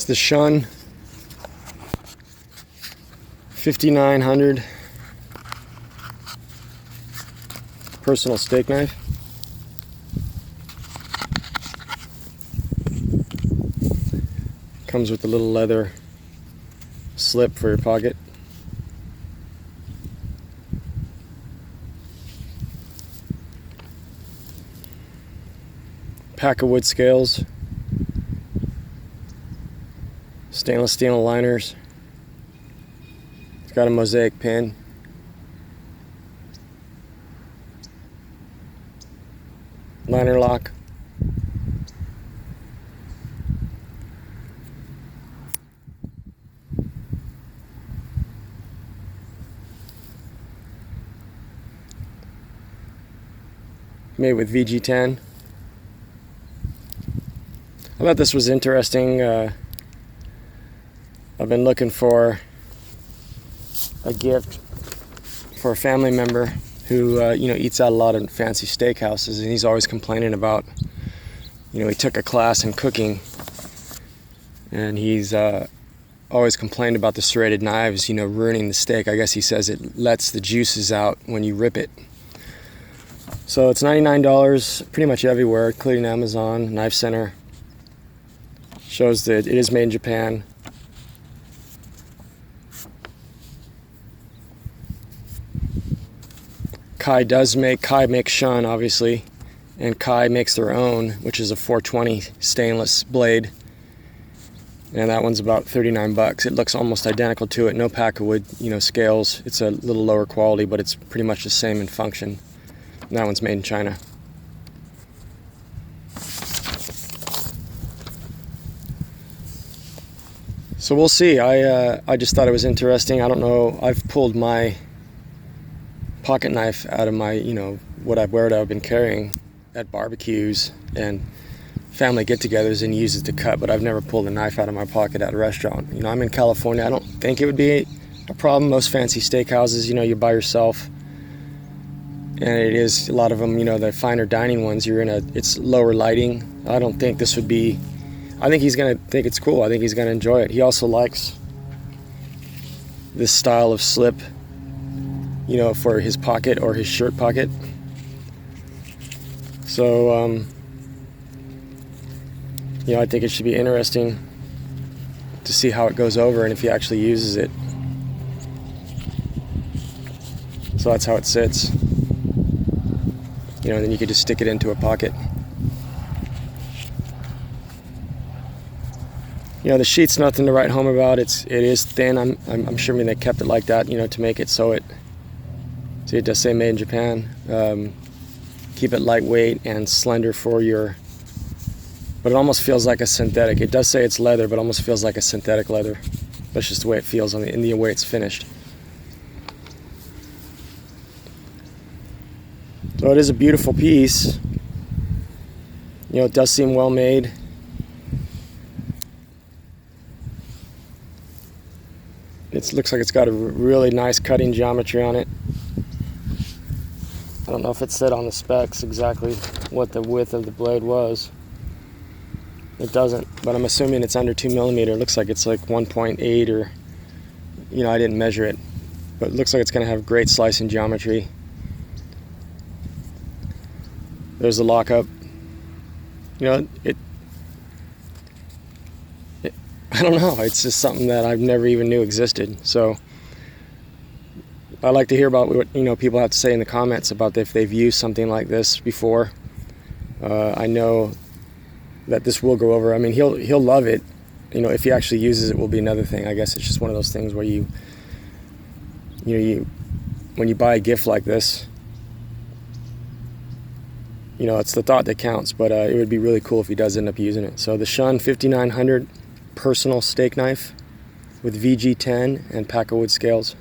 It's the Shun 5900 personal steak knife. Comes with a little leather slip for your pocket. Pakkawood Scales. Stainless steel aligners. It's got a Mosaic Pin. Liner lock. Made with VG10. I thought this was interesting. I've been looking for a gift for a family member who eats out a lot of fancy steakhouses, and he's always complaining about, he took a class in cooking, and he's always complained about the serrated knives, ruining the steak. I guess he says it lets the juices out when you rip it. So it's $99 pretty much everywhere, including Amazon, Knife Center. Shows that it is made in Japan. Kai makes Shun, obviously, and Kai makes their own, which is a 420 stainless blade, and that one's about $39. It looks almost identical to it. No Pakkawood, scales. It's a little lower quality, but it's pretty much the same in function. And that one's made in China. So we'll see. I just thought it was interesting. I don't know. I've pulled my pocket knife out of my, what I've been carrying at barbecues and family get-togethers and use it to cut, but I've never pulled a knife out of my pocket at a restaurant. I'm in California. I don't think it would be a problem. Most fancy steakhouses, you're by yourself, and it is a lot of them. The finer dining ones, it's lower lighting. I don't think this would be. I think he's gonna think it's cool. I think he's gonna enjoy it. He also likes this style of slip, for his pocket or his shirt pocket. So, I think it should be interesting to see how it goes over and if he actually uses it. So that's how it sits. And then you could just stick it into a pocket. The sheath's nothing to write home about. It is thin. I'm assuming they kept it like that, to make it so it. See, it does say made in Japan. Keep it lightweight and slender for your. But it almost feels like a synthetic. It does say it's leather, but it almost feels like a synthetic leather. That's just the way it feels in the way it's finished. So it is a beautiful piece. It does seem well made. It looks like it's got a really nice cutting geometry on it. I don't know if it said on the specs exactly what the width of the blade was. It doesn't, but I'm assuming it's under 2 millimeter. It looks like it's like 1.8 or, I didn't measure it, but it looks like it's going to have great slicing geometry. There's the lockup. I don't know. It's just something that I've never even knew existed. So I like to hear about what people have to say in the comments about if they've used something like this before. I know that this will go over. I mean, he'll love it. If he actually uses it, will be another thing. I guess it's just one of those things where when you buy a gift like this, it's the thought that counts. But it would be really cool if he does end up using it. So the Shun 5900 personal steak knife with VG10 and Pakkawood Scales.